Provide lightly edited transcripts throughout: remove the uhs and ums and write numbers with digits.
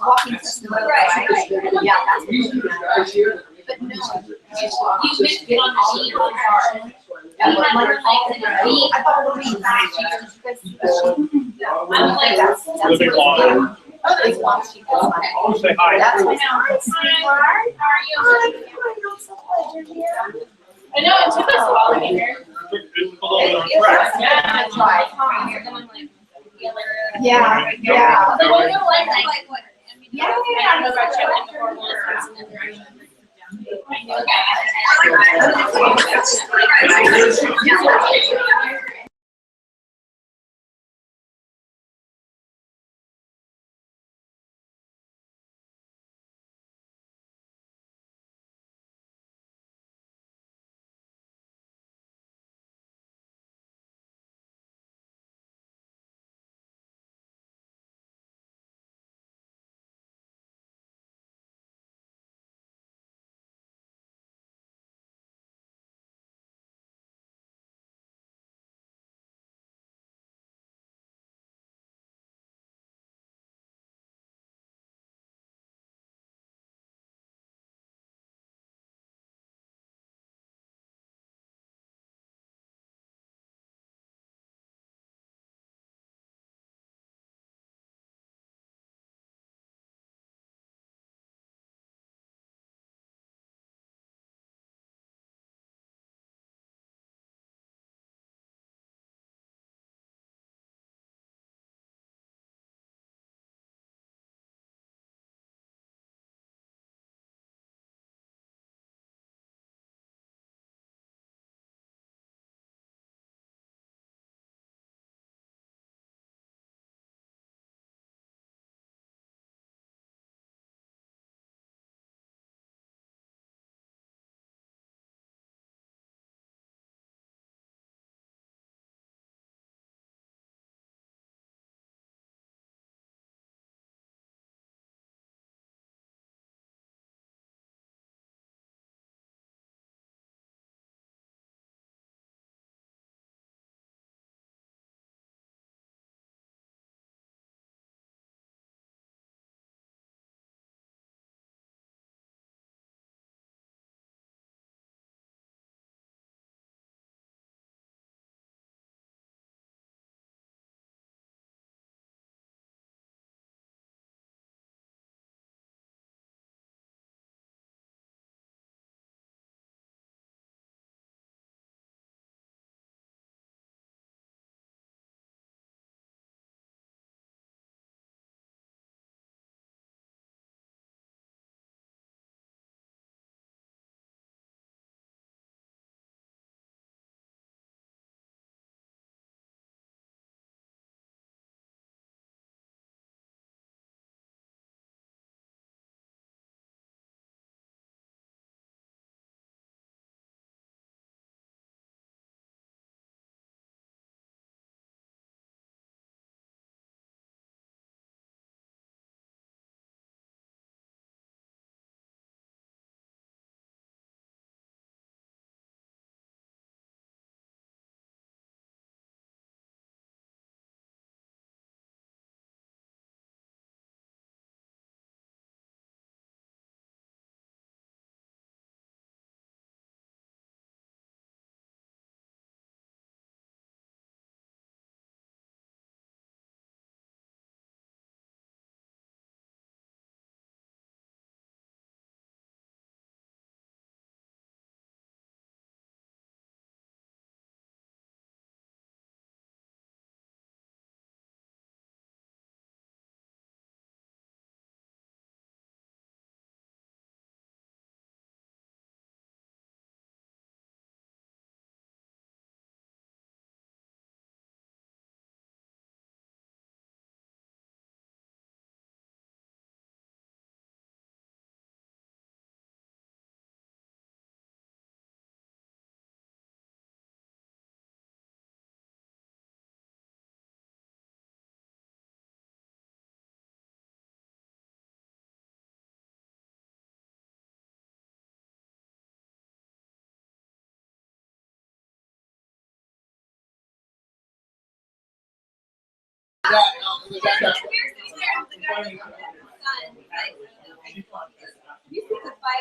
walking testimony, right? Yeah, that's what you do. But no, you missed it on the sheet. Yeah, but like, I thought it would be fast. I'm like, that's what it's as long as she goes by. Say hi. That's what's nice, sweetheart. How are you? I'm so glad you're here. I know it took us a while to get here. Yeah, that's right. Yeah, yeah. The one you like what? Yeah, I don't know about checking before one in the direction.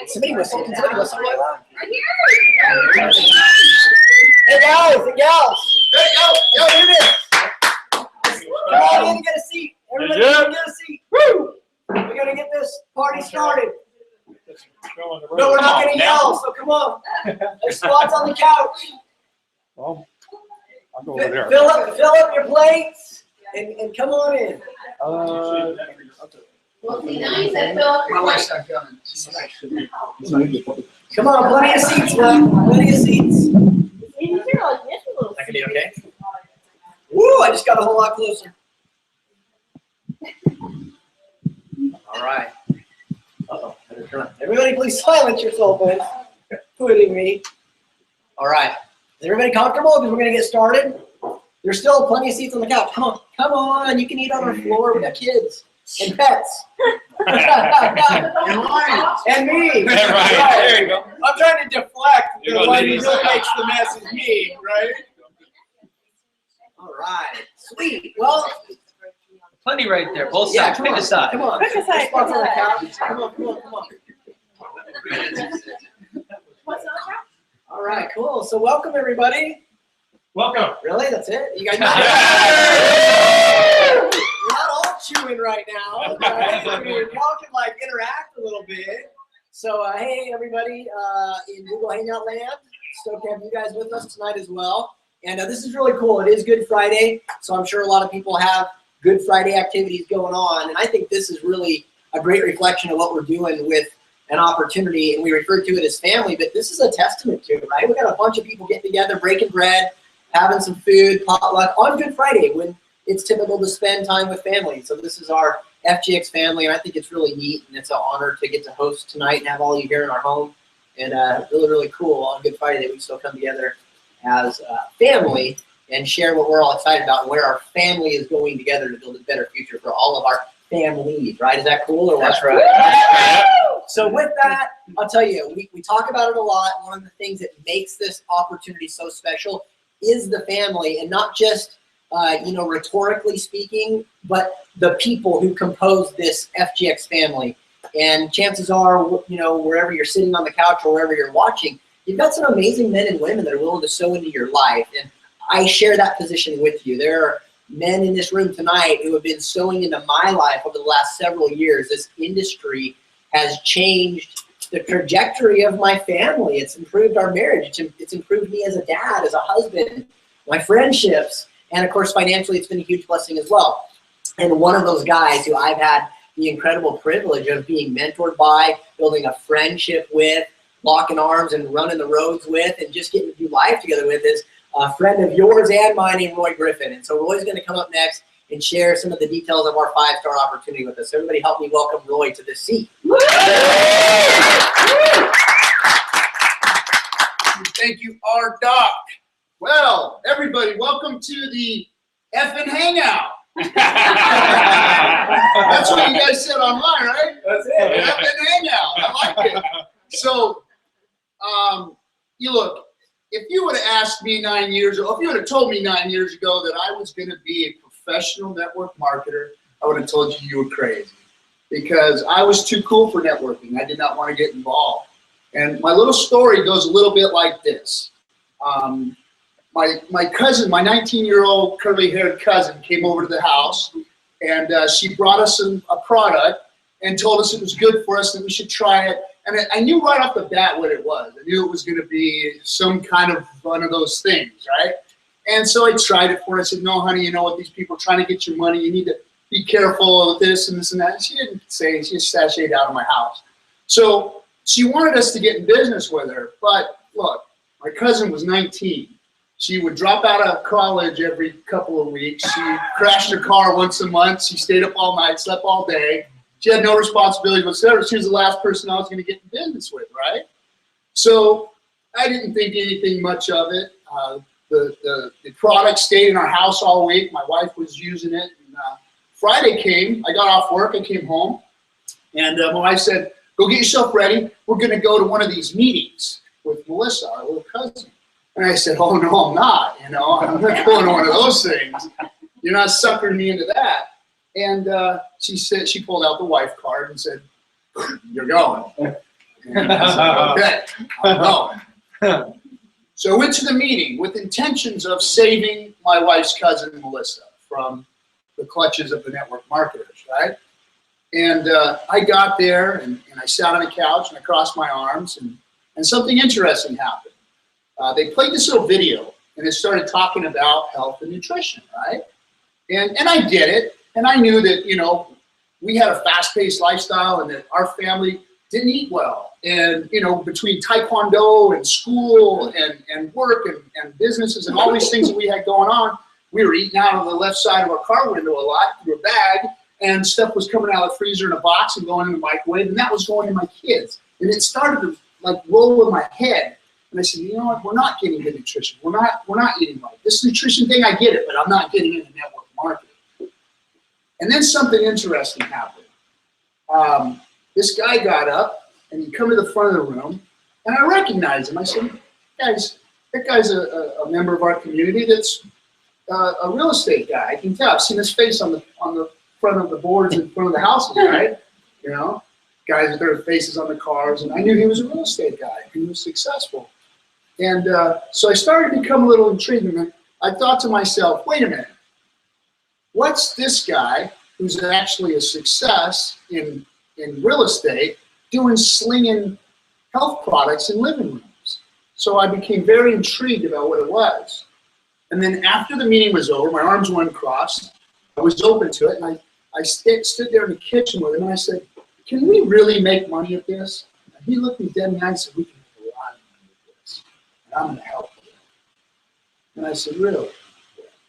Somebody whistle. Can somebody whistle really loud? Right here. Hey guys and gals. Hey, yo, do this. Come on in and get a seat. Everybody get a seat. Woo! We're gonna get this party started. No, we're not gonna yell, so come on. There's spots on the couch. Well, I'll go over there. Fill up your plates and come on in. Well, see, now you said fill up your plate. Come on, plenty of seats left. Plenty of seats. That can be okay. Woo! I just got a whole lot closer. All right. Uh-oh. Everybody, please silence your cell phones, including me. All right. Is everybody comfortable? Because we're going to get started. There's still plenty of seats on the couch. Come on. Come on. You can eat on the floor. We got kids and pets. And me. Right. There you go. I'm trying to deflect. You're The gonna one who leave really us. makes the mess is me, right? All right. Sweet. Well, Plenty right there, both yeah, sides, come pick on. a side. Come on. There's spots on the couch. Come on. All right, cool. So welcome, everybody. Welcome. Really? That's it? You guys You're not all chewing right now. Right? I mean, y'all can like interact a little bit. So hey, everybody in Google Hangout land. Stoked to have you guys with us tonight as well. And this is really cool. It is Good Friday, so I'm sure a lot of people have Good Friday activities going on. And I think this is really a great reflection of what we're doing with an opportunity. And we refer to it as family, but this is a testament to it, right? We got a bunch of people getting together, breaking bread, having some food, potluck on Good Friday when it's typical to spend time with family. So this is our FGX family, and I think it's really neat, and it's an honor to get to host tonight and have all of you here in our home. And really, really cool on Good Friday that we still come together as a family and share what we're all excited about and where our family is going together to build a better future for all of our families, right? Is that cool or what? That's right. So with that, I'll tell you, we talk about it a lot. One of the things that makes this opportunity so special is the family, and not just rhetorically speaking, but the people who compose this FGX family. And chances are, wherever you're sitting on the couch or wherever you're watching, you've got some amazing men and women that are willing to sow into your life. And I share that position with you. There are men in this room tonight who have been sowing into my life over the last several years. This industry has changed the trajectory of my family. It's improved our marriage. It's improved me as a dad, as a husband, my friendships, and of course, financially, it's been a huge blessing as well. And one of those guys who I've had the incredible privilege of being mentored by, building a friendship with, locking arms and running the roads with, and just getting to do life together with is a friend of yours and mine named Roy Griffin. And so Roy's going to come up next and share some of the details of our 5-star opportunity with us. Everybody help me welcome Roy to this seat. Thank you, our doc. Well, everybody, welcome to the effing hangout. That's what you guys said online, right? That's it. Effing hangout. I like it. So, you look, if you would have asked me 9 years ago, if you would have told me 9 years ago that I was going to be a professional network marketer, I would have told you you were crazy, because I was too cool for networking. I did not want to get involved. And my little story goes a little bit like this. My cousin, my 19-year-old curly-haired cousin, came over to the house, and she brought us a product and told us it was good for us, that we should try it. And I knew right off the bat what it was. I knew it was going to be some kind of one of those things, right? And so I tried it for her. I said, no, honey, you know what? These people are trying to get your money. You need to be careful with this and this and that. And she didn't say, she just sashayed out of my house. So she wanted us to get in business with her. But look, my cousin was 19. She would drop out of college every couple of weeks. She crashed her car once a month. She stayed up all night, slept all day. She had no responsibility whatsoever. She was the last person I was going to get in business with, right? So I didn't think anything much of it. The product stayed in our house all week. My wife was using it. And, Friday came. I got off work. I came home. And my wife said, go get yourself ready. We're going to go to one of these meetings with Melissa, our little cousin. And I said, oh, no, I'm not. I'm not going to one of those things. You're not suckering me into that. And she said, she pulled out the wife card and said, you're going. And I said, okay, I'm going. So I went to the meeting with intentions of saving my wife's cousin, Melissa, from the clutches of the network marketers, right? And I got there, and I sat on a couch, and I crossed my arms, and something interesting happened. They played this little video, and it started talking about health and nutrition, right? And I get it, and I knew that, you know, we had a fast-paced lifestyle, and that our family didn't eat well. And, you know, between taekwondo and school and work and businesses and all these things that we had going on, we were eating out of the left side of our car window a lot through a bag, and stuff was coming out of the freezer in a box and going in the microwave, and that was going to my kids. And it started to like roll in my head. And I said, you know what, we're not getting good nutrition. We're not eating right. This nutrition thing, I get it, but I'm not getting in the network marketing. And then something interesting happened. This guy got up, and he come to the front of the room, and I recognized him. I said, that guy's a member of our community that's a real estate guy. I can tell. I've seen his face on the front of the boards in front of the houses, right? You know, guys with their faces on the cars, and I knew he was a real estate guy. He was successful. And so I started to become a little intrigued, and I thought to myself, wait a minute, what's this guy who's actually a success in real estate doing slinging health products in living rooms? So I became very intrigued about what it was. And then after the meeting was over, my arms were uncrossed. I was open to it, and I stood there in the kitchen with him, and I said, can we really make money at this? And he looked me dead in the eye and said, we can make a lot of money at this, and I'm going to help you. And I said, really?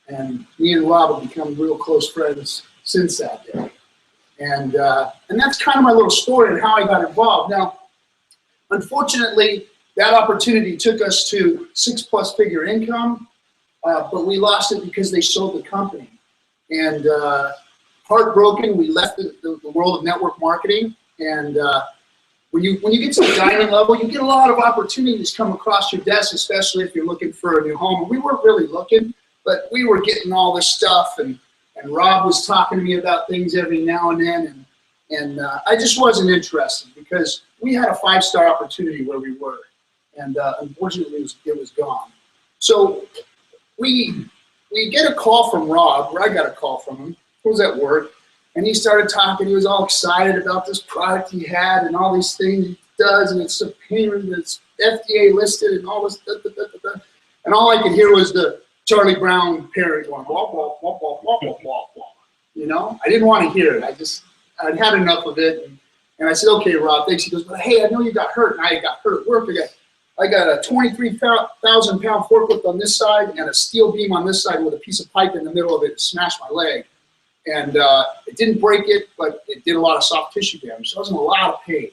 And me and Rob have become real close friends since that day. And that's kind of my little story and how I got involved. Now, unfortunately, that opportunity took us to 6+ figure income, but we lost it because they sold the company. And heartbroken, we left the world of network marketing. And when you get to the diamond level, you get a lot of opportunities come across your desk, especially if you're looking for a new home. And we weren't really looking, but we were getting all this stuff, and Rob was talking to me about things every now and then, and I just wasn't interested because we had a 5-star opportunity where we were, and unfortunately it was gone. So we get a call from Rob, or I got a call from him. He was at work, and he started talking. He was all excited about this product he had and all these things he does, and it's a payment, it's FDA listed, and all this, and all I could hear was the Charlie Brown parrot going, wah, wah, wah, wah, wah, wah, wah, wah. You know, I didn't want to hear it. I'd had enough of it, and I said, okay, Rob, thanks. He goes, but hey, I know you got hurt, and I got hurt at work. I got a 23,000-pound forklift on this side and a steel beam on this side with a piece of pipe in the middle of it to smash my leg. And it didn't break it, but it did a lot of soft tissue damage. So I was in a lot of pain.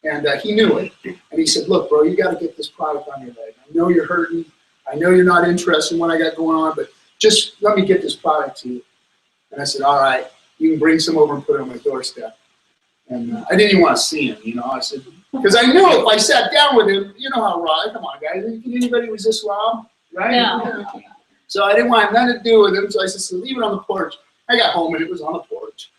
And he knew it. And he said, look, bro, you got to get this product on your leg. I know you're hurting. I know you're not interested in what I got going on, but just let me get this product to you. And I said, all right, you can bring some over and put it on my doorstep. And I didn't even want to see him, you know. I said, because I knew if I sat down with him, you know how Rob, come on, guys, can anybody resist Rob? Right? No. So I didn't want nothing to do with him, so I said, so leave it on the porch. I got home, and it was on the porch.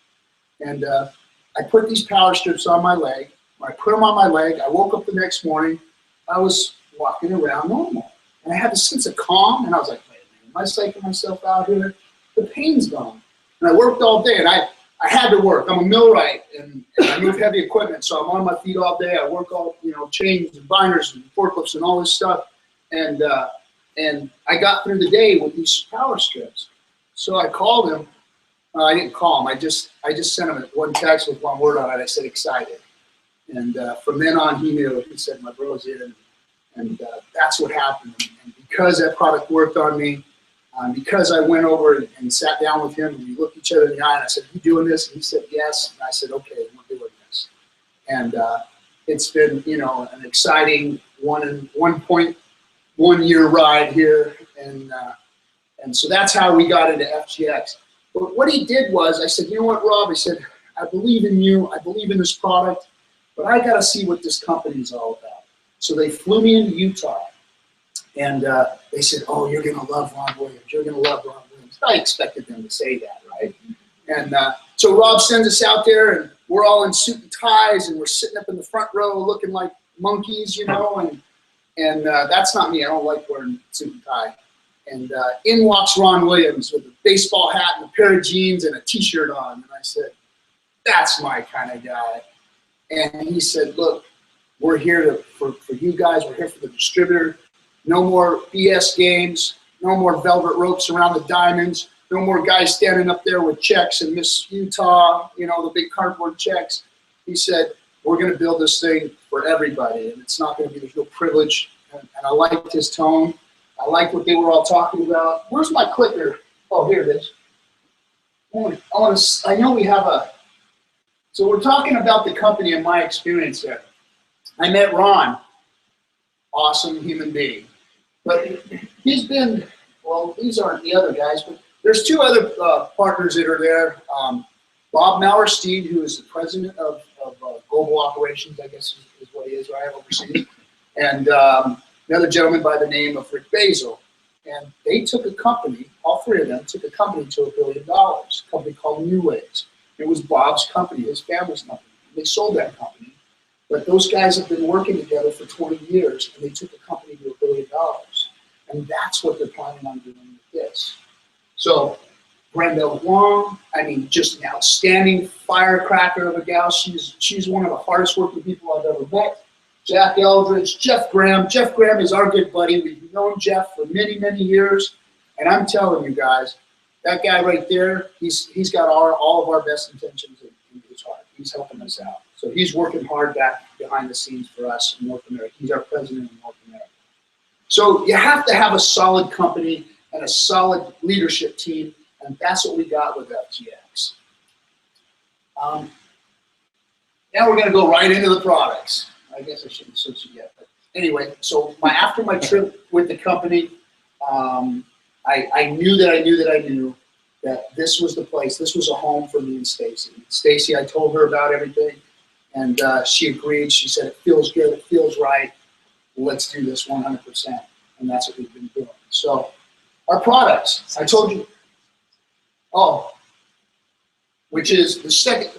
And I put these power strips on my leg. When I put them on my leg, I woke up the next morning, I was walking around normal. And I had this sense of calm, and I was like, wait a minute, am I psyching myself out here? The pain's gone. And I worked all day, and I had to work. I'm a millwright, and I move heavy equipment, so I'm on my feet all day. I work all, you know, chains and binders and forklifts and all this stuff. And I got through the day with these power strips. So I called him. I didn't call him. I just sent him one text with one word on it. I said, excited. And from then on, he knew. He said, my bro's in. And that's what happened. And because that product worked on me, because I went over and sat down with him, and we looked each other in the eye, and I said, you doing this? And he said, yes. And I said, okay, we're doing this. And it's been, you know, an exciting 1.1 year ride here. And so that's how we got into FGX. But what he did was, I said, you know what, Rob? I said, I believe in you. I believe in this product, but I got to see what this company is all about. So they flew me into Utah, and they said, oh, you're going to love Ron Williams. You're going to love Ron Williams. I expected them to say that, right? And so Rob sends us out there, we're all in suit and ties, and we're sitting up in the front row looking like monkeys, you know, and that's not me. I don't like wearing suit and tie. And in walks Ron Williams with a baseball hat and a pair of jeans and a T-shirt on. And I said, that's my kind of guy. And he said, look, we're here for you guys. We're here for the distributor. No more BS games. No more velvet ropes around the diamonds. No more guys standing up there with checks and Miss Utah, you know, the big cardboard checks. He said, we're going to build this thing for everybody. And it's not going to be, there's no privilege. And I liked his tone. I liked what they were all talking about. Where's my clicker? Oh, here it is. I know we have a, so we're talking about the company and my experience there. I met Ron, awesome human being. But he's been, well, these aren't the other guys, but there's two other partners that are there. Bob Mauerstein, who is the president of global operations, I guess is what he is, right, overseas. And another gentleman by the name of Rick Basil. And they took a company, all three of them took a company to $1 billion, a company called New Ways. It was Bob's company, his family's company. They sold that company. But those guys have been working together for 20 years, and they took a company to $1 billion. And that's what they're planning on doing with this. So Brenda Wong, I mean, just an outstanding firecracker of a gal. She's one of the hardest working people I've ever met. Jack Eldridge, Jeff Graham. Jeff Graham is our good buddy. We've known Jeff for many, many years. And I'm telling you guys, that guy right there, he's got all of our best intentions in his heart. He's helping us out. So he's working hard back behind the scenes for us in North America. He's our president in North America. So you have to have a solid company and a solid leadership team, and that's what we got with FGX. Now we're going to go right into the products. I guess I shouldn't switch it yet. But anyway, so after my trip with the company, I knew that this was the place. This was a home for me and Stacy. Stacy, I told her about everything, and she agreed. She said, it feels good. It feels right. Let's do this 100%. And that's what we've been doing. So our products, I told you, which is the second.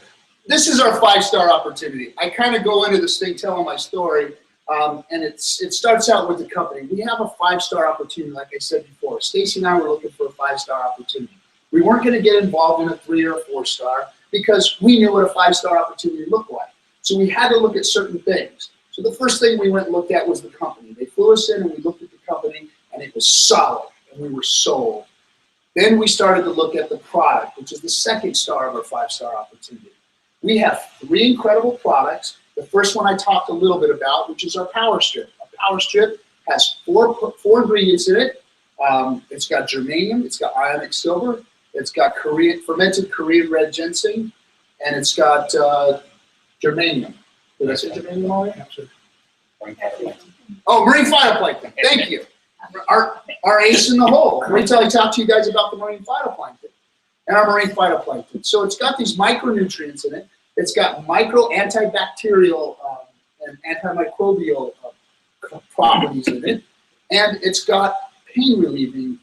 This is our 5-star opportunity. I kind of go into this thing telling my story, and it starts out with the company. We have a 5-star opportunity, like I said before. Stacy and I were looking for a 5-star opportunity. We weren't going to get involved in a 3 or a 4-star because we knew what a 5-star opportunity looked like. So we had to look at certain things. So the first thing we went and looked at was the company. They flew us in and we looked at the company, and it was solid, and we were sold. Then we started to look at the product, which is the 2nd star of our 5-star opportunity. We have 3 incredible products. The first one I talked a little bit about, which is our Power Strip. Our Power Strip has four ingredients in it. It's got germanium, it's got ionic silver, it's got fermented Korean red ginseng, and it's got germanium. Did I say germanium already? Oh, marine phytoplankton. Thank you. Our ace in the hole. Wait till I talk to you guys about the marine phytoplankton and our marine phytoplankton. So it's got these micronutrients in it. It's got micro antibacterial and antimicrobial properties in it, and it's got pain relieving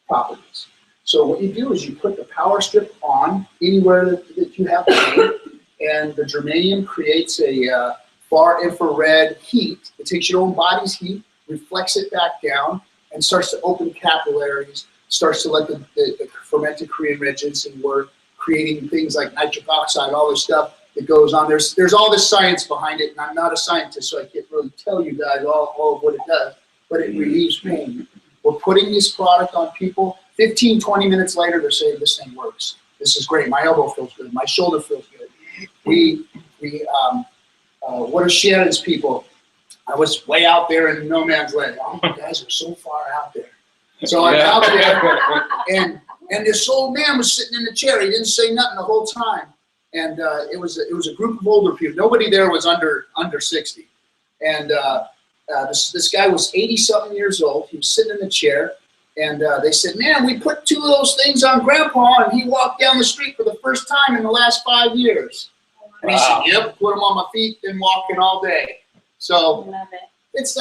properties. So what you do is you put the Power Strip on anywhere that you have pain, and the germanium creates a far infrared heat. It takes your own body's heat, reflects it back down, and starts to open capillaries, starts to let the fermented Korean red ginseng work, creating things like nitric oxide, all this stuff that goes on. There's all this science behind it, and I'm not a scientist, so I can't really tell you guys all of what it does, but it relieves pain. We're putting this product on people. 15, 20 minutes later, they're saying this thing works. This is great. My elbow feels good. My shoulder feels good. What are Shannon's people? I was way out there in no man's land. Oh, you guys are so far out there. So I'm out there, and this old man was sitting in the chair. He didn't say nothing the whole time. And it was a group of older people. Nobody there was under 60. And this guy was 80-something years old. He was sitting in the chair. And they said, man, we put 2 of those things on Grandpa, and he walked down the street for the first time in the last 5 years. And he said, yep, put them on my feet, been walking all day. So it's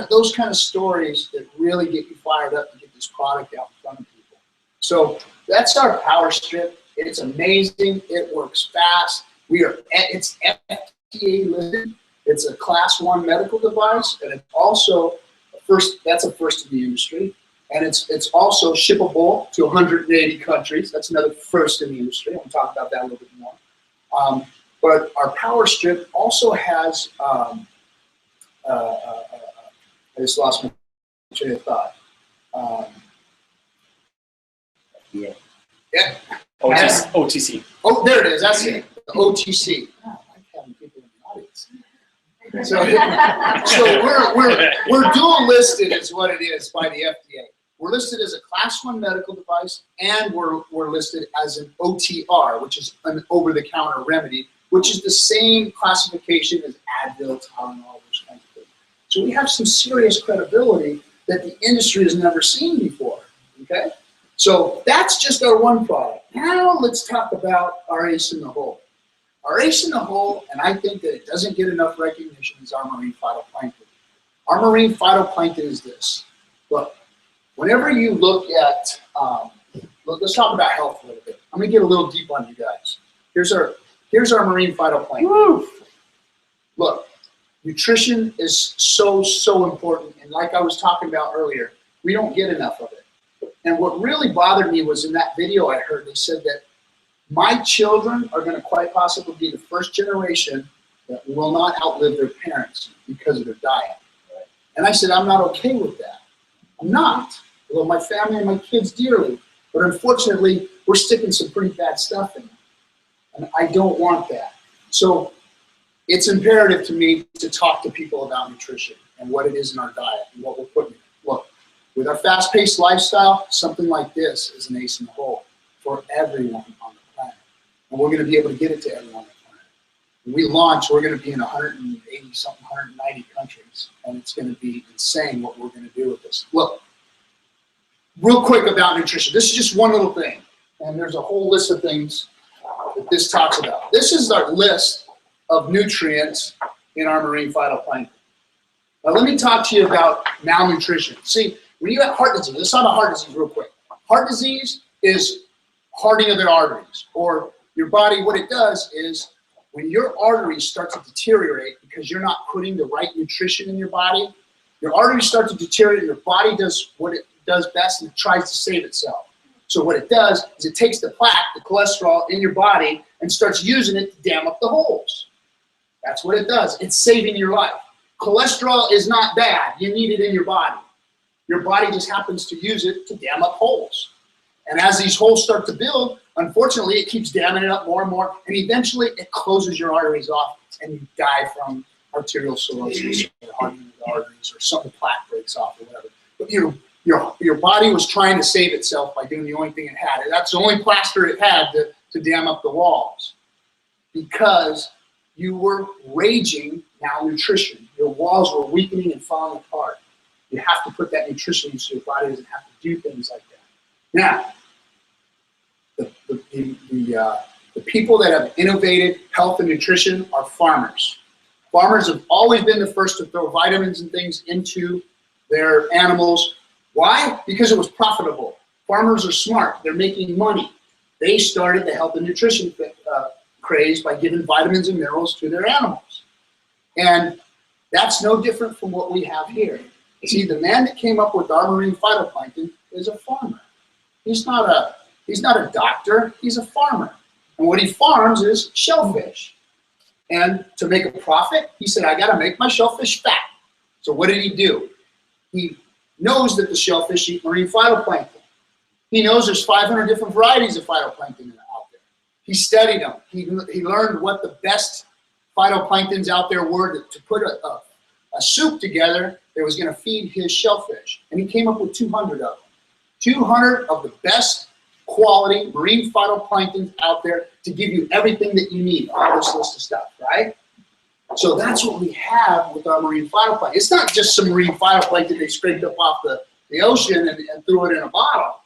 those kind of stories that really get you fired up to get this product out in front of people. So that's our Power Strip. It's amazing. It works fast. It's FDA listed. It's a class 1 medical device, and it's also that's a first in the industry. And it's also shippable to 180 countries. That's another first in the industry. I'll talk about that a little bit more. But our power strip also has, I just lost my train of thought. Yeah. OTC. Oh, there it is. That's it. The OTC. Oh, I like having people in the audience. So we're dual listed is what it is by the FDA. We're listed as a class 1 medical device, and we're listed as an OTR, which is an over-the-counter remedy, which is the same classification as Advil, Tylenol, those kinds of things. So we have some serious credibility that the industry has never seen before. Okay, so that's just our one product. Now let's talk about our ace in the hole. Our ace in the hole, and I think that it doesn't get enough recognition, is our marine phytoplankton. Our marine phytoplankton is this. Look, whenever you look at, let's talk about health a little bit. I'm gonna get a little deep on you guys. Here's our marine phytoplankton. Woo! Look, nutrition is so important, and like I was talking about earlier, we don't get enough of it. And what really bothered me was in that video I heard, they said that my children are gonna quite possibly be the first generation that will not outlive their parents because of their diet. And I said, I'm not okay with that. I'm not. I love my family and my kids dearly, but unfortunately, we're sticking some pretty bad stuff in them. And I don't want that. So it's imperative to me to talk to people about nutrition and what it is in our diet and what we're putting in. Look, with our fast-paced lifestyle, something like this is an ace in the hole for everyone on the planet. And we're going to be able to get it to everyone on the planet. When we launch, we're going to be in 180-something, 190 countries. And it's going to be insane what we're going to do with this. Look, real quick about nutrition. This is just one little thing. And there's a whole list of things that this talks about. This is our list of nutrients in our marine phytoplankton. Now let me talk to you about malnutrition. See, when you have heart disease, let's talk about heart disease real quick. Heart disease is hardening of the arteries, or your body, what it does is when your arteries start to deteriorate because you're not putting the right nutrition in your body, your arteries start to deteriorate and your body does what it does best and it tries to save itself. So what it does is it takes the plaque, the cholesterol in your body and starts using it to dam up the holes. That's what it does. It's saving your life. Cholesterol is not bad. You need it in your body. Your body just happens to use it to dam up holes. And as these holes start to build, unfortunately, it keeps damming it up more and more, and eventually it closes your arteries off and you die from arterial cirrhosis or hardening of the arteries or some plaque breaks off or whatever. But your body was trying to save itself by doing the only thing it had. And that's the only plaster it had to dam up the walls, because you were raging malnutrition. Your walls were weakening and falling apart. You have to put that nutrition in so your body doesn't have to do things like that. Now, the people that have innovated health and nutrition are farmers. Farmers have always been the first to throw vitamins and things into their animals. Why? Because it was profitable. Farmers are smart. They're making money. They started the health and nutrition craze by giving vitamins and minerals to their animals. And that's no different from what we have here. See, the man that came up with our marine phytoplankton is a farmer. He's not a doctor, he's a farmer. And what he farms is shellfish. And to make a profit, he said, I gotta make my shellfish fat. So what did he do? He knows that the shellfish eat marine phytoplankton. He knows there's 500 different varieties of phytoplankton out there. He studied them. He learned what the best phytoplanktons out there were to put a soup together that was gonna feed his shellfish. And he came up with 200 of them. 200 of the best quality marine phytoplankton out there to give you everything that you need, all this list of stuff, right? So that's what we have with our marine phytoplankton. It's not just some marine phytoplankton they scraped up off the ocean and threw it in a bottle.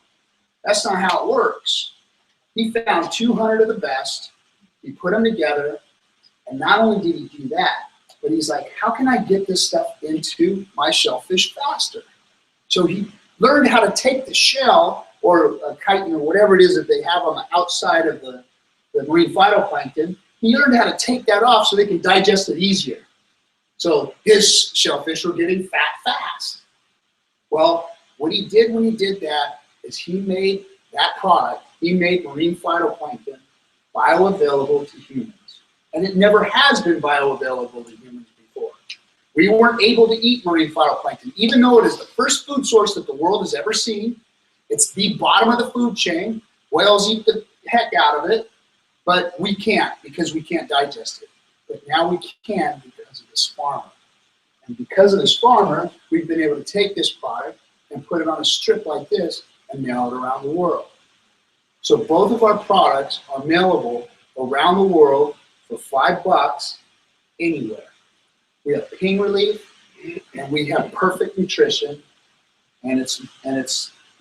That's not how it works. He found 200 of the best, he put them together, and not only did he do that, but he's like, how can I get this stuff into my shellfish faster? So he learned how to take the shell or a chitin or whatever it is that they have on the outside of the marine phytoplankton, he learned how to take that off so they can digest it easier. So his shellfish were getting fat fast. Well, what he did when he did that is he made that product, he made marine phytoplankton bioavailable to humans. And it never has been bioavailable to humans before. We weren't able to eat marine phytoplankton, even though it is the first food source that the world has ever seen. It's the bottom of the food chain. Whales eat the heck out of it, but we can't because we can't digest it. But now we can because of this farmer. And because of this farmer, we've been able to take this product and put it on a strip like this and mail it around the world. So both of our products are mailable around the world for $5 anywhere. We have pain relief, and we have perfect nutrition, and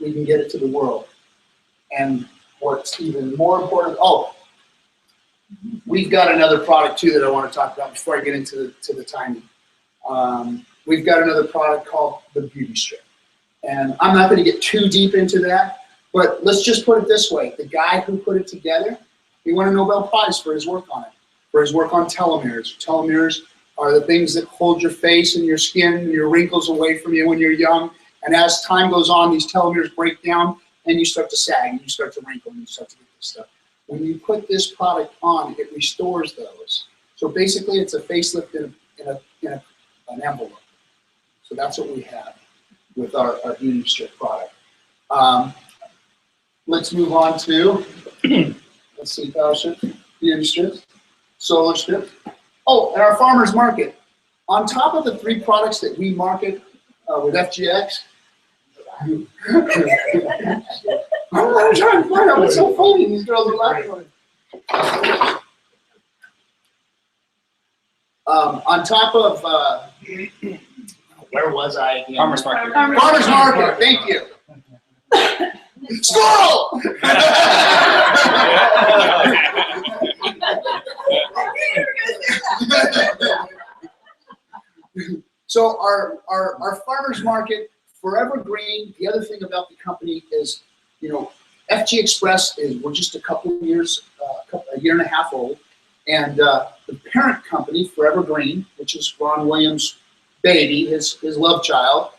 we can get it to the world. And what's even more important, we've got another product too that I want to talk about before I get into the timing. We've got another product called the Beauty Strip. And I'm not going to get too deep into that, but let's just put it this way. The guy who put it together, he won a Nobel Prize for his work on it, for his work on telomeres. Telomeres are the things that hold your face and your skin and your wrinkles away from you when you're young. And as time goes on, these telomeres break down and you start to sag and you start to wrinkle and you start to get this stuff. When you put this product on, it restores those. So basically it's a facelift in an envelope. So that's what we have with our Beauty Strip product. Let's move on to, let's see, Power Strip, Beauty Strips, Solar Strip. Oh, and our farmer's market. On top of the 3 products that we market with FGX, I'm trying to find out what's so funny. These girls are laughing. On top of, where was I again? Farmer's market. Farmer's market, thank you. Squirrel! So our farmer's market, Forever Green, the other thing about the company is, FG Xpress we're just a couple of years, a year and a half old. And the parent company, Forever Green, which is Ron Williams' baby, his love child,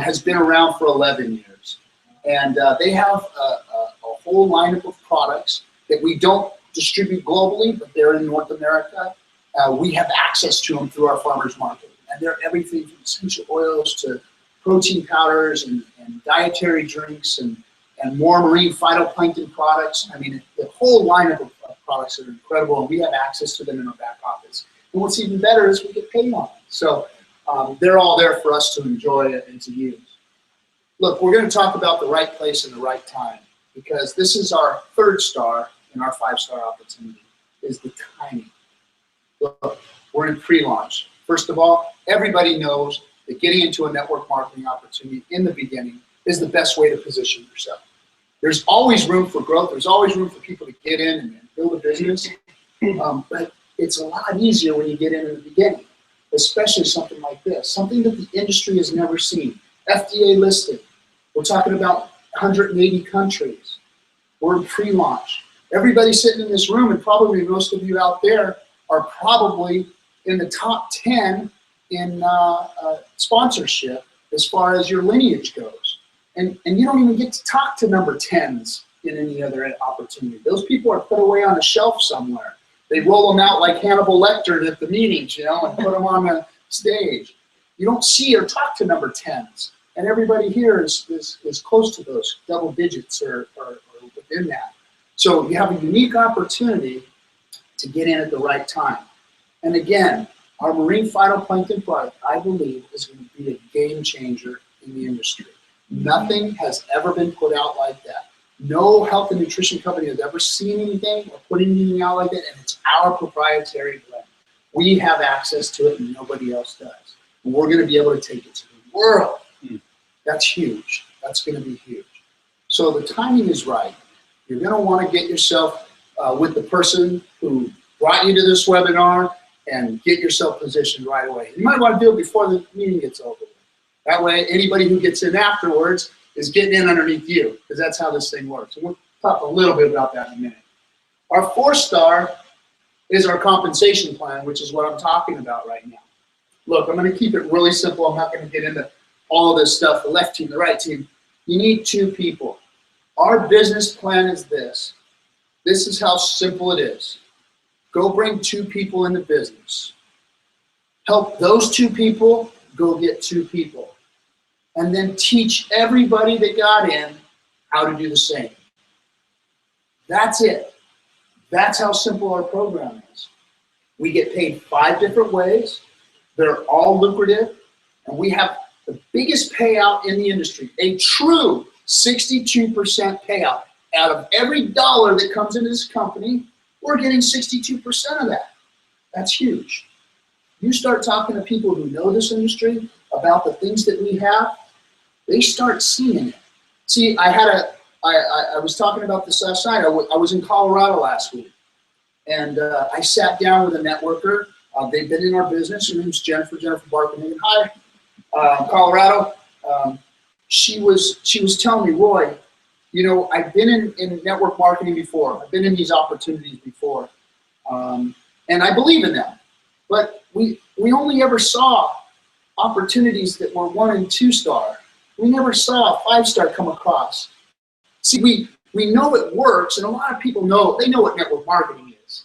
has been around for 11 years. And they have a whole lineup of products that we don't distribute globally, but they're in North America. We have access to them through our farmers market. And they're everything from essential oils to protein powders and dietary drinks and more marine phytoplankton products. I mean, the whole lineup of products are incredible, and we have access to them in our back office. And what's even better is we get paid on them. So they're all there for us to enjoy and to use. Look, we're going to talk about the right place and the right time, because this is our 3rd star in our 5-star opportunity, is the timing. Look, we're in pre-launch. First of all, everybody knows that getting into a network marketing opportunity in the beginning is the best way to position yourself. There's always room for growth. There's always room for people to get in and build a business. But it's a lot easier when you get in the beginning, especially something like this, something that the industry has never seen. FDA listed. We're talking about 180 countries. We're in pre-launch. Everybody sitting in this room, and probably most of you out there, are probably in the top 10 in sponsorship as far as your lineage goes. And you don't even get to talk to number 10s in any other opportunity. Those people are put away on a shelf somewhere. They roll them out like Hannibal Lecter at the meetings, and put them on a stage. You don't see or talk to number 10s. And everybody here is close to those double digits or within that. So you have a unique opportunity to get in at the right time. And again, our marine phytoplankton product, I believe, is going to be a game changer in the industry. Nothing has ever been put out like that. No health and nutrition company has ever seen anything or put anything out like that, and it's our proprietary blend. We have access to it, and nobody else does. And we're going to be able to take it to the world. That's huge. That's going to be huge. So the timing is right. You're going to want to get yourself with the person who brought you to this webinar and get yourself positioned right away. You might want to do it before the meeting gets over. That way, anybody who gets in afterwards is getting in underneath you, because that's how this thing works. And we'll talk a little bit about that in a minute. Our 4-star is our compensation plan, which is what I'm talking about right now. Look, I'm going to keep it really simple. I'm not going to get into all of this stuff, the left team, the right team. You need 2 people. Our business plan is this. This is how simple it is. Go bring 2 people into business. Help those 2 people go get 2 people. And then teach everybody that got in how to do the same. That's it. That's how simple our program is. We get paid 5 different ways. They're all lucrative. And we have the biggest payout in the industry, a true 62% payout. Out of every dollar that comes into this company, we're getting 62% of that. That's huge. You start talking to people who know this industry about the things that we have, they start seeing it. See, I was talking about this last night. I was in Colorado last week, and I sat down with a networker. They've been in our business. Her name's Jennifer Barkman. Hi, Colorado. She was telling me, Roy, you know, I've been in network marketing before. I've been in these opportunities before, and I believe in them. But we only ever saw opportunities that were 1 and 2 star. We never saw a 5-star come across. See, we know it works, and a lot of people know, they know what network marketing is.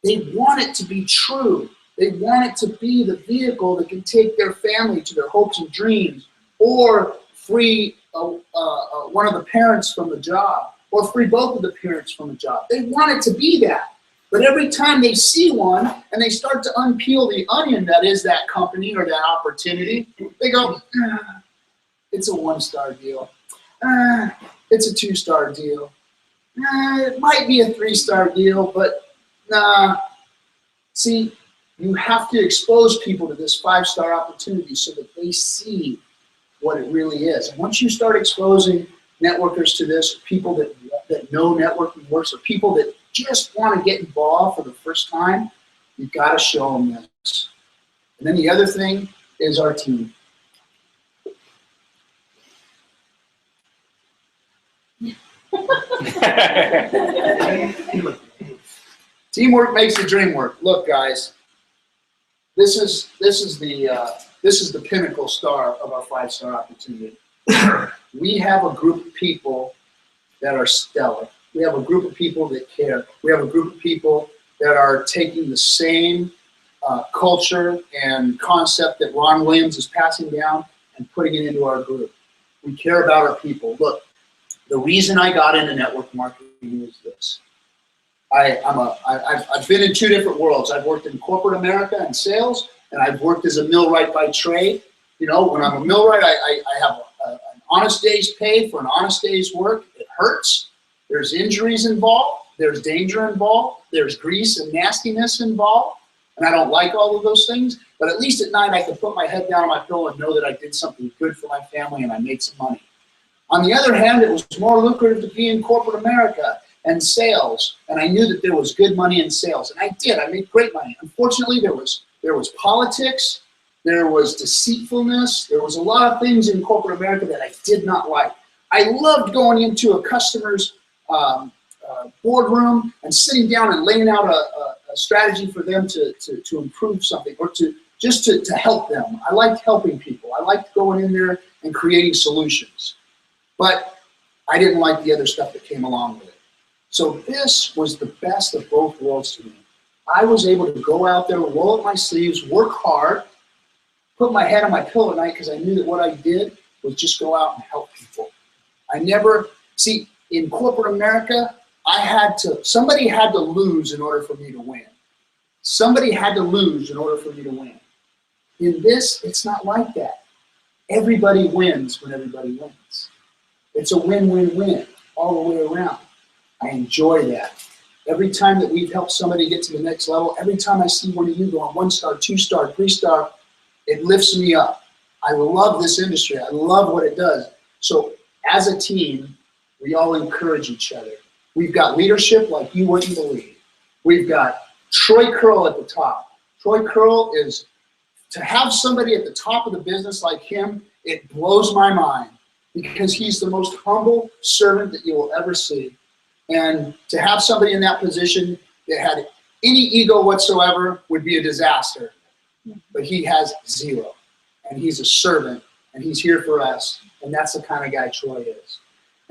They want it to be true. They want it to be the vehicle that can take their family to their hopes and dreams, or free one of the parents from the job, or free both of the parents from the job. They want it to be that. But every time they see one and they start to unpeel the onion that is that company or that opportunity, they go, it's a 1-star deal. It's a 2-star deal. It might be a 3-star deal, but nah. See, you have to expose people to this 5-star opportunity so that they see what it really is. And once you start exposing networkers to this, people that know networking works, or people that just want to get involved for the first time, you've got to show them this. And then the other thing is our team. Teamwork makes the dream work. Look, guys, this is the pinnacle star of our 5-star opportunity. We have a group of people that are stellar. We have a group of people that care. We have a group of people that are taking the same culture and concept that Ron Williams is passing down and putting it into our group. We care about our people. Look, the reason I got into network marketing is this. I've been in 2 different worlds. I've worked in corporate America and sales, and I've worked as a millwright by trade. You know, when I'm a millwright, I have an honest day's pay for an honest day's work. It hurts. There's injuries involved. There's danger involved. There's grease and nastiness involved. And I don't like all of those things. But at least at night, I can put my head down on my pillow and know that I did something good for my family and I made some money. On the other hand, it was more lucrative to be in corporate America and sales. And I knew that there was good money in sales. And I did. I made great money. Unfortunately, there was politics. There was deceitfulness. There was a lot of things in corporate America that I did not like. I loved going into a customer's boardroom and sitting down and laying out a strategy for them to improve something, or to help them. I liked helping people. I liked going in there and creating solutions. But I didn't like the other stuff that came along with it. So this was the best of both worlds to me. I was able to go out there, roll up my sleeves, work hard, put my head on my pillow at night because I knew that what I did was just go out and help people. I never, see, in corporate America, somebody had to lose in order for me to win. Somebody had to lose in order for me to win. In this, it's not like that. Everybody wins when everybody wins. It's a win-win-win all the way around. I enjoy that. Every time that we've helped somebody get to the next level, every time I see one of you go on 1-star, 2-star, 3-star, it lifts me up. I love this industry. I love what it does. So as a team, we all encourage each other. We've got leadership like you wouldn't believe. We've got Troy Curl at the top. Troy Curl is, to have somebody at the top of the business like him, it blows my mind, because he's the most humble servant that you will ever see. And to have somebody in that position that had any ego whatsoever would be a disaster. But he has zero. And he's a servant. And he's here for us. And that's the kind of guy Troy is.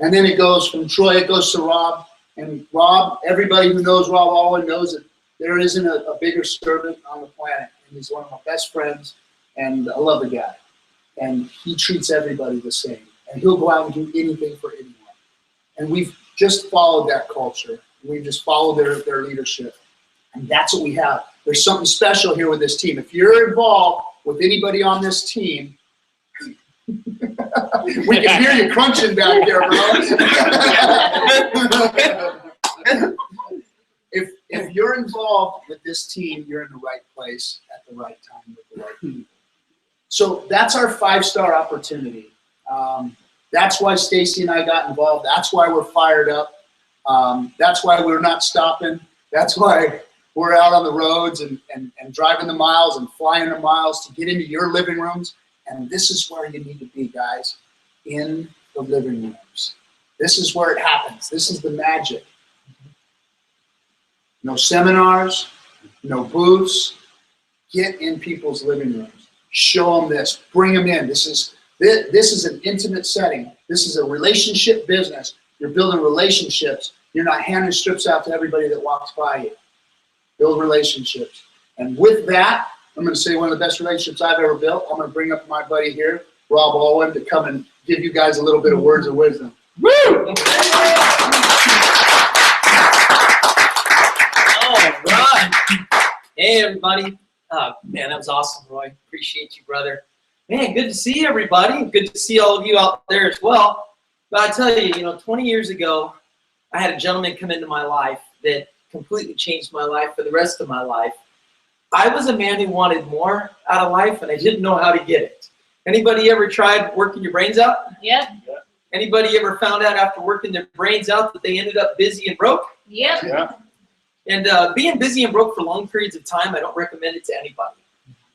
And then it goes from Troy, it goes to Rob. And Rob, everybody who knows Rob Alwyn knows that there isn't a bigger servant on the planet. And he's one of my best friends. And I love the guy. And he treats everybody the same. And he'll go out and do anything for anyone. And we've just followed that culture. We've just followed their leadership. And that's what we have. There's something special here with this team. If you're involved with anybody on this team, we can hear you crunching back there, bro. If you're involved with this team, you're in the right place at the right time with the right people. So that's our 5-star opportunity. That's why Stacy and I got involved. That's why we're fired up. That's why we're not stopping. That's why we're out on the roads and driving the miles and flying the miles to get into your living rooms. And this is where you need to be, guys, in the living rooms. This is where it happens. This is the magic. No seminars, no booths. Get in people's living rooms. Show them this. Bring them in. This is an intimate setting. This is a relationship business. You're building relationships. You're not handing strips out to everybody that walks by you. Build relationships. And with that, I'm going to say one of the best relationships I've ever built. I'm going to bring up my buddy here, Rob Alwyn, to come and give you guys a little bit of words of wisdom. Woo! All right. Hey, everybody. Man, that was awesome, Roy. Appreciate you, brother. Man, good to see everybody. Good to see all of you out there as well. But I tell you, 20 years ago, I had a gentleman come into my life that completely changed my life for the rest of my life. I was a man who wanted more out of life, and I didn't know how to get it. Anybody ever tried working your brains out? Yep. Anybody ever found out after working their brains out that they ended up busy and broke? Yep. Yeah. And being busy and broke for long periods of time, I don't recommend it to anybody.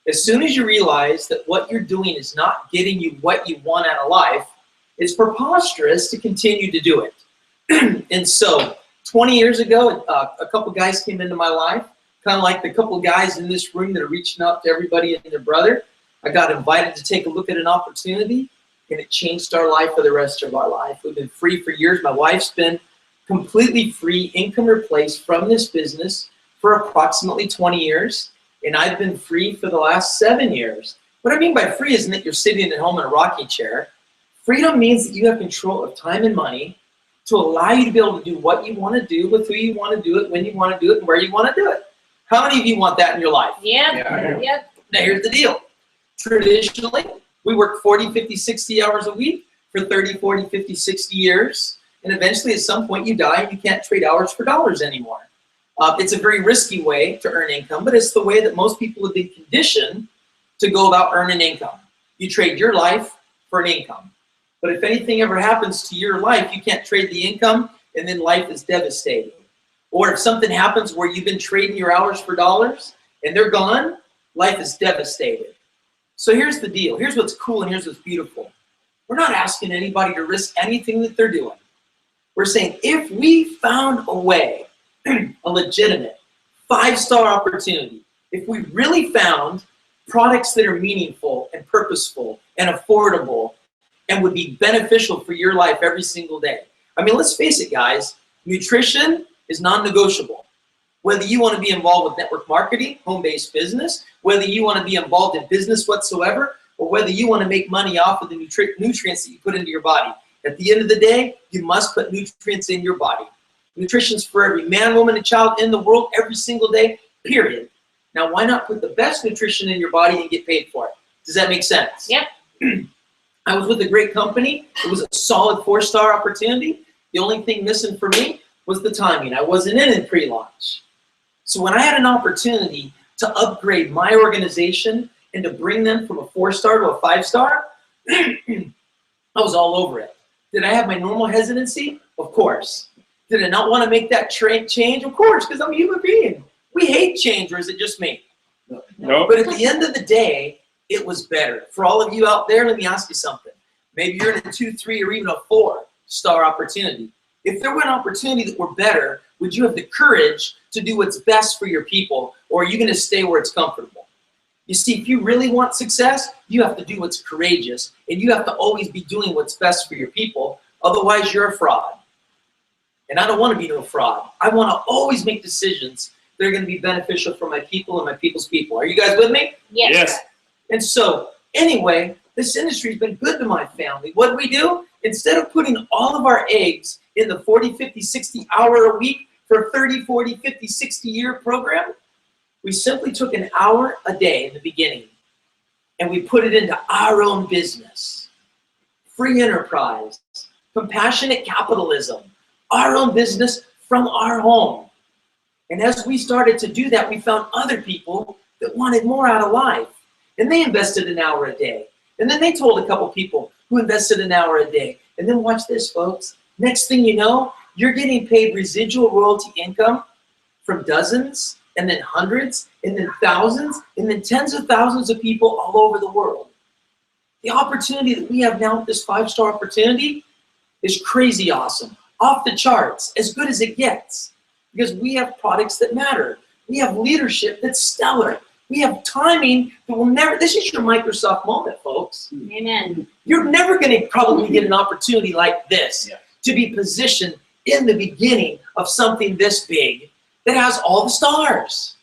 As soon as you realize that what you're doing is not getting you what you want out of life, it's preposterous to continue to do it. And so 20 years ago, a couple guys came into my life, kind of like the couple guys in this room that are reaching out to everybody and their brother. I got invited to take a look at an opportunity, and it changed our life for the rest of our life. We've been free for years. My wife's been completely free, income replaced from this business for approximately 20 years, and I've been free for the last 7 years. What I mean by free isn't that you're sitting at home in a rocking chair. Freedom means that you have control of time and money to allow you to be able to do what you want to do with who you want to do it, when you want to do it, and where you want to do it. How many of you want that in your life? Yep. Yeah. Yep. Now here's the deal. Traditionally, we work 40, 50, 60 hours a week for 30, 40, 50, 60 years. And eventually, at some point, you die and you can't trade hours for dollars anymore. It's a very risky way to earn income, but it's the way that most people have been conditioned to go about earning income. You trade your life for an income. But if anything ever happens to your life, you can't trade the income, and then life is devastating. Or if something happens where you've been trading your hours for dollars and they're gone, life is devastated. So here's the deal. Here's what's cool and here's what's beautiful. We're not asking anybody to risk anything that they're doing. We're saying if we found a way, a legitimate 5-star opportunity, if we really found products that are meaningful and purposeful and affordable and would be beneficial for your life every single day. I mean, let's face it, guys, nutrition is non-negotiable. Whether you want to be involved with network marketing, home-based business, whether you want to be involved in business whatsoever, or whether you want to make money off of the nutrients that you put into your body. At the end of the day, you must put nutrients in your body. Nutrition's for every man, woman, and child in the world every single day, period. Now, why not put the best nutrition in your body and get paid for it? Does that make sense? Yep. I was with a great company. It was a solid 4-star opportunity. The only thing missing for me was the timing. I wasn't in pre-launch. So when I had an opportunity to upgrade my organization and to bring them from a 4-star to a 5-star, I was all over it. Did I have my normal hesitancy? Of course. Did I not want to make that change? Of course, because I'm a human being. We hate change, or is it just me? No. But at the end of the day, it was better. For all of you out there, let me ask you something. Maybe you're in a 2, 3, or even a 4-star opportunity. If there were an opportunity that were better, would you have the courage to do what's best for your people, or are you going to stay where it's comfortable? You see, if you really want success, you have to do what's courageous, and you have to always be doing what's best for your people. Otherwise, you're a fraud. And I don't want to be no fraud. I want to always make decisions that are going to be beneficial for my people and my people's people. Are you guys with me? Yes. And so, anyway, this industry has been good to my family. What do we do? Instead of putting all of our eggs in the 40, 50, 60 hour a week for a 30, 40, 50, 60 year program, we simply took an hour a day in the beginning and we put it into our own business. Free enterprise, compassionate capitalism, our own business from our home. And as we started to do that, we found other people that wanted more out of life. And they invested an hour a day. And then they told a couple people who invested an hour a day. And then watch this, folks. Next thing you know, you're getting paid residual royalty income from dozens, and then hundreds, and then thousands, and then tens of thousands of people all over the world. The opportunity that we have now with this 5-star opportunity is crazy awesome. Off the charts, as good as it gets. Because we have products that matter. We have leadership that's stellar. We have timing that will never, this is your Microsoft moment, folks. Amen. You're never gonna probably get an opportunity like this to be positioned in the beginning of something this big that has all the stars.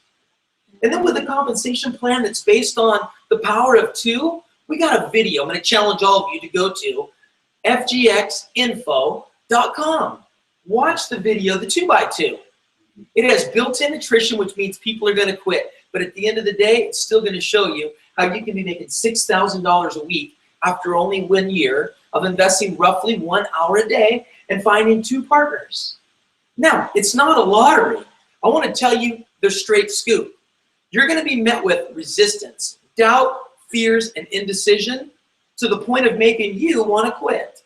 And then with a compensation plan that's based on the power of 2, we got a video I'm gonna challenge all of you to go to, FGXinfo.com. Watch the video, the 2x2. It has built-in attrition, which means people are gonna quit. But at the end of the day, it's still gonna show you how you can be making $6,000 a week after only 1 year of investing roughly 1 hour a day and finding 2 partners. Now, it's not a lottery. I wanna tell you the straight scoop. You're gonna be met with resistance, doubt, fears, and indecision to the point of making you wanna quit.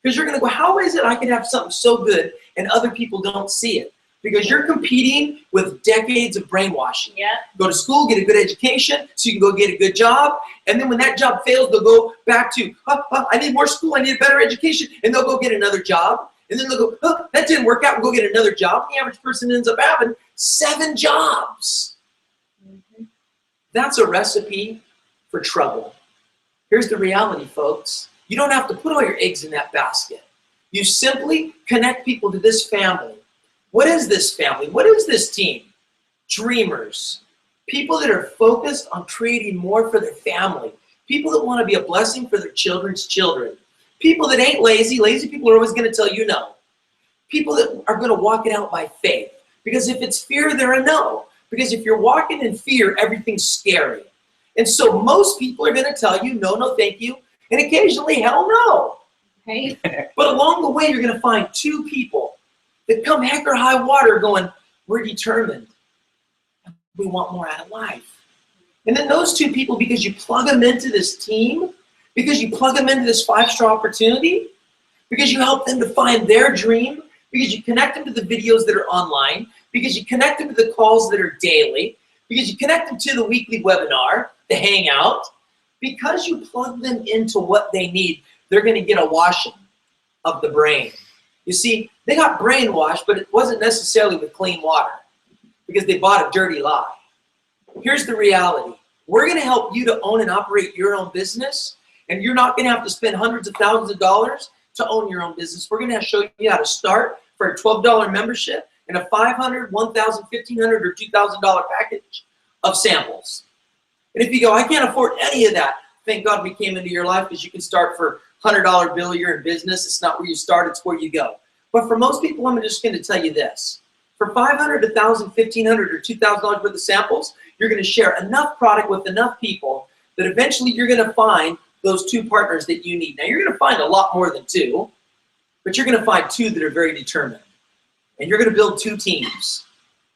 Because you're gonna go, how is it I can have something so good and other people don't see it? Because you're competing with decades of brainwashing. Yeah. Go to school, get a good education, so you can go get a good job. And then when that job fails, they'll go back to, I need more school, I need a better education, and they'll go get another job. And then they'll go, that didn't work out, and go get another job. The average person ends up having 7 jobs. Mm-hmm. That's a recipe for trouble. Here's the reality, folks. You don't have to put all your eggs in that basket. You simply connect people to this family. What is this family? What is this team? Dreamers. People that are focused on creating more for their family. People that want to be a blessing for their children's children. People that ain't lazy. Lazy people are always going to tell you no. People that are going to walk it out by faith. Because if it's fear, they're a no. Because if you're walking in fear, everything's scary. And so most people are going to tell you no, no, thank you. And occasionally, hell no. Okay. But along the way, you're going to find 2 people that come heck or high water going, we're determined. We want more out of life. And then those 2 people, because you plug them into this team, because you plug them into this 5-star opportunity, because you help them to find their dream, because you connect them to the videos that are online, because you connect them to the calls that are daily, because you connect them to the weekly webinar, the hangout, because you plug them into what they need, they're going to get a washing of the brain. You see, they got brainwashed, but it wasn't necessarily with clean water because they bought a dirty lie. Here's the reality. We're going to help you to own and operate your own business, and you're not going to have to spend hundreds of thousands of dollars to own your own business. We're going to show you how to start for a $12 membership and a $500, $1,000, $1,500, or $2,000 package of samples. And if you go, I can't afford any of that, thank God we came into your life because you can start for $100 bill, you're in business. It's not where you start, it's where you go. But for most people, I'm just going to tell you this. For $500, $1,000, $1,500, or $2,000 worth of samples, you're going to share enough product with enough people that eventually you're going to find those 2 partners that you need. Now, you're going to find a lot more than 2, but you're going to find 2 that are very determined. And you're going to build 2 teams.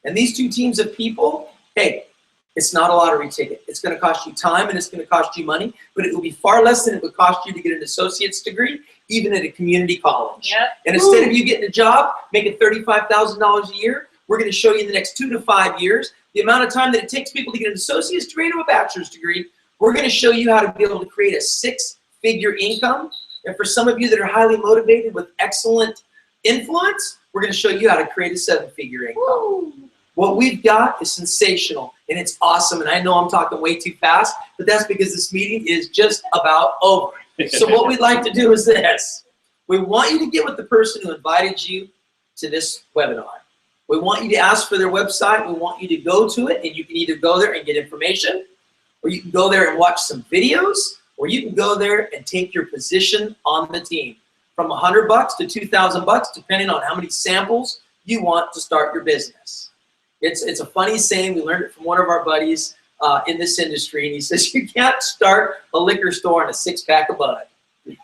And these 2 teams of people, hey, it's not a lottery ticket. It's going to cost you time and it's going to cost you money, but it will be far less than it would cost you to get an associate's degree, even at a community college. Yep. And instead of you getting a job, making $35,000 a year, we're going to show you in the next 2 to 5 years the amount of time that it takes people to get an associate's degree to a bachelor's degree. We're going to show you how to be able to create a 6-figure income. And for some of you that are highly motivated with excellent influence, we're going to show you how to create a 7-figure income. Woo. What we've got is sensational, and it's awesome, and I know I'm talking way too fast, but that's because this meeting is just about over. So what we'd like to do is this. We want you to get with the person who invited you to this webinar. We want you to ask for their website. We want you to go to it, and you can either go there and get information, or you can go there and watch some videos, or you can go there and take your position on the team. From $100 to $2,000, depending on how many samples you want to start your business. It's a funny saying. We learned it from one of our buddies in this industry, and he says, you can't start a liquor store on a 6-pack of Bud.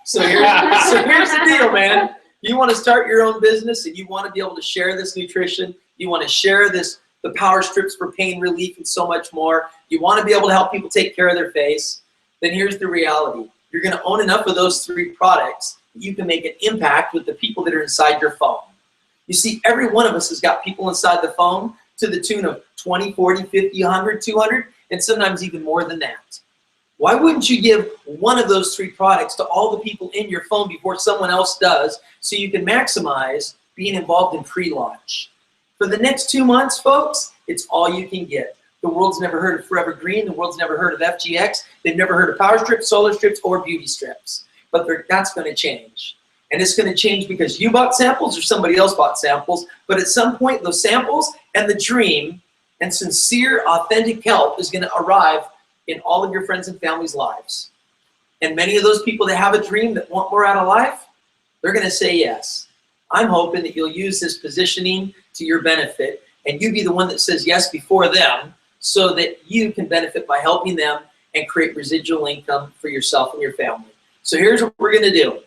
So here's the deal, man. You want to start your own business, and you want to be able to share this nutrition. You want to share the power strips for pain relief and so much more. You want to be able to help people take care of their face. Then here's the reality. You're going to own enough of those 3 products that you can make an impact with the people that are inside your phone. You see, every one of us has got people inside the phone to the tune of 20, 40, 50, 100, 200, and sometimes even more than that. Why wouldn't you give one of those 3 products to all the people in your phone before someone else does, so you can maximize being involved in pre-launch? For the next 2 months, folks, it's all you can get. The world's never heard of Forever Green. The world's never heard of FGX. They've never heard of Power Strips, Solar Strips, or Beauty Strips. But that's going to change. And it's going to change because you bought samples or somebody else bought samples. But at some point, those samples and the dream and sincere, authentic help is going to arrive in all of your friends and family's lives. And many of those people that have a dream that want more out of life, they're going to say yes. I'm hoping that you'll use this positioning to your benefit, and you be the one that says yes before them, so that you can benefit by helping them and create residual income for yourself and your family. So here's what we're going to do.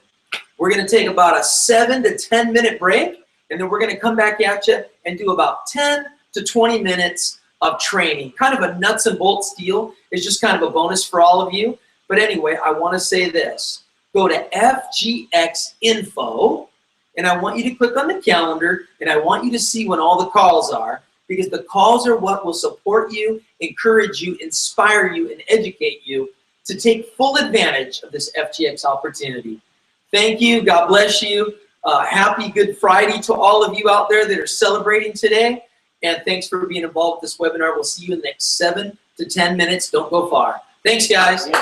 We're going to take about a 7 to 10 minute break, and then we're going to come back at you and do about 10 to 20 minutes of training. Kind of a nuts and bolts deal. It's just kind of a bonus for all of you. But anyway, I want to say this. Go to FGX Info, and I want you to click on the calendar, and I want you to see when all the calls are, because the calls are what will support you, encourage you, inspire you, and educate you to take full advantage of this FGX opportunity. Thank you. God bless you. Happy Good Friday to all of you out there that are celebrating today. And thanks for being involved with this webinar. We'll see you in the next 7 to 10 minutes. Don't go far. Thanks, guys. Yeah.